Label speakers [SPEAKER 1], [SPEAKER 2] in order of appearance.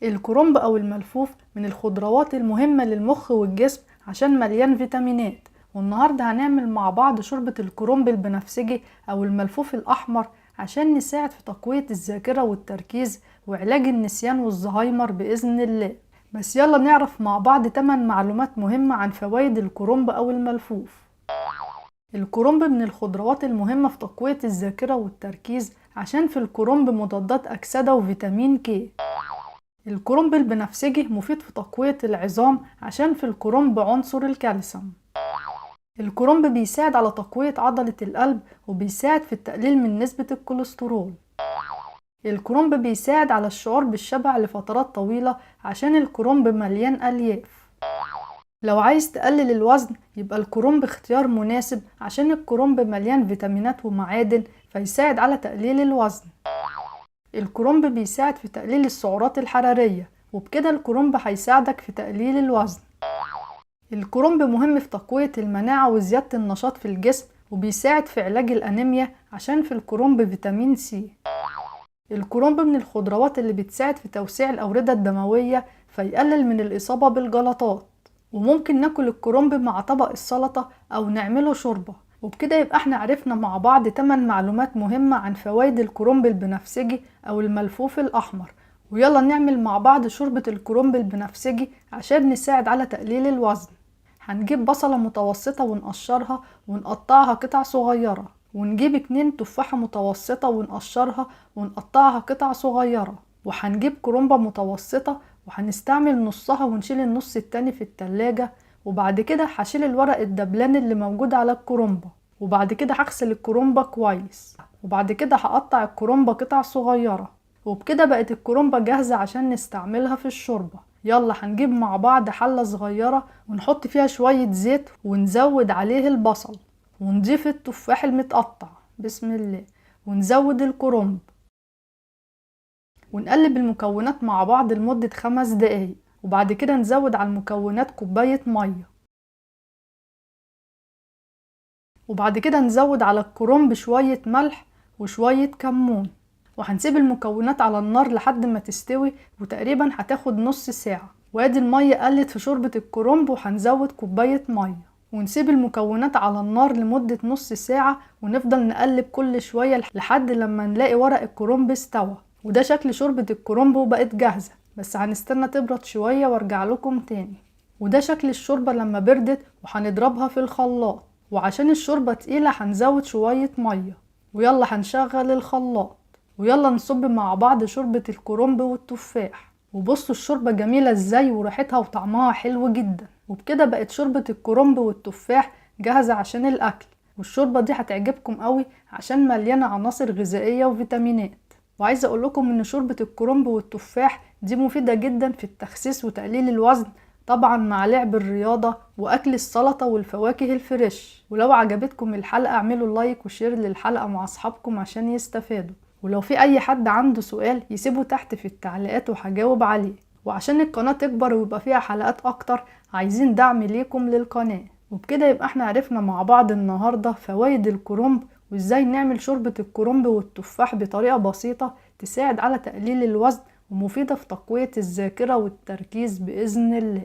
[SPEAKER 1] الكرنب أو الملفوف من الخضروات المهمة للمخ والجسم عشان مليان فيتامينات. والنهاردة هنعمل مع بعض شوربة الكرنب البنفسجي أو الملفوف الأحمر عشان نساعد في تقوية الذاكرة والتركيز وعلاج النسيان والزهايمر بإذن الله. بس يلا نعرف مع بعض 8 معلومات مهمة عن فوائد الكرنب أو الملفوف. الكرنب من الخضروات المهمة في تقوية الذاكرة والتركيز عشان في الكرنب مضادات أكسدة وفيتامين كي. الكرنب البنفسجي مفيد في تقوية العظام عشان في الكرنب عنصر الكالسيوم. الكرنب بيساعد على تقوية عضلة القلب وبيساعد في التقليل من نسبة الكوليسترول. الكرنب بيساعد على الشعور بالشبع لفترات طويلة عشان الكرنب مليان ألياف. لو عايز تقلل الوزن يبقى الكرنب اختيار مناسب عشان الكرنب مليان فيتامينات ومعادن فيساعد على تقليل الوزن. الكرنب بيساعد في تقليل السعرات الحرارية وبكده الكرنب هيساعدك في تقليل الوزن. الكرنب مهم في تقوية المناعة وزيادة النشاط في الجسم وبيساعد في علاج الأنيميا عشان في الكرنب فيتامين سي. الكرنب من الخضروات اللي بتساعد في توسيع الأوردة الدموية فيقلل من الإصابة بالجلطات. وممكن ناكل الكرنب مع طبق السلطة أو نعمله شوربة. وبكده يبقى احنا عرفنا مع بعض 8 معلومات مهمة عن فوائد الكرنب البنفسجي أو الملفوف الأحمر. ويلا نعمل مع بعض شوربة الكرنب البنفسجي عشان نساعد على تقليل الوزن. هنجيب بصلة متوسطة ونقشرها ونقطعها قطع صغيرة، ونجيب 2 تفاحة متوسطة ونقشرها ونقطعها قطع صغيرة، وهنجيب كرنبة متوسطة وهنستعمل نصها ونشيل النص التاني في التلاجة. وبعد كده هشيل الورق الدبلان اللي موجود على الكرنبة، وبعد كده هغسل الكرنبة كويس، وبعد كده هقطع الكرنبة قطع صغيرة. وبكده بقت الكرنبة جاهزة عشان نستعملها في الشوربة. يلا هنجيب مع بعض حلة صغيرة ونحط فيها شوية زيت ونزود عليه البصل ونضيف التفاح المتقطع بسم الله ونزود الكرنب ونقلب المكونات مع بعض لمدة 5 دقايق. وبعد كده نزود على المكونات كوباية مية، وبعد كده نزود على الكرنب شوية ملح وشوية كمون، وهنسيب المكونات على النار لحد ما تستوي وتقريبا هتاخد نص ساعة. وادي المية قلت في شوربة الكرنب وهنزود كوباية مية ونسيب المكونات على النار لمدة نص ساعة ونفضل نقلب كل شوية لحد لما نلاقي ورق الكرنب استوى. وده شكل شوربة الكرنب وبقت جاهزة، بس هنستنى تبرد شوية وارجع لكم تاني. وده شكل الشوربة لما بردت وهنضربها في الخلاط. وعشان الشوربة تقيلة هنزود شوية مية. ويلا هنشغل الخلاط ويلا نصب مع بعض شوربة الكرنب والتفاح. وبصوا الشوربة جميلة ازاي وريحتها وطعمها حلو جدا. وبكده بقت شوربة الكرنب والتفاح جاهزة عشان الأكل. والشوربة دي هتعجبكم قوي عشان مليانة عناصر غذائية وفيتامينات. وعايزة اقول لكم ان شوربة الكرنب والتفاح دي مفيدة جدا في التخسيس وتقليل الوزن، طبعا مع لعب الرياضة واكل السلطة والفواكه الفريش. ولو عجبتكم الحلقة اعملوا لايك وشير للحلقة مع اصحابكم عشان يستفادوا. ولو في اي حد عنده سؤال يسيبه تحت في التعليقات وهجاوب عليه. وعشان القناة تكبر ويبقى فيها حلقات اكتر عايزين دعم ليكم للقناة. وبكده يبقى احنا عرفنا مع بعض النهاردة فوائد الكرنب وازاي نعمل شوربة الكرنب والتفاح بطريقة بسيطة تساعد على تقليل الوزن ومفيدة في تقوية الذاكرة والتركيز بإذن الله.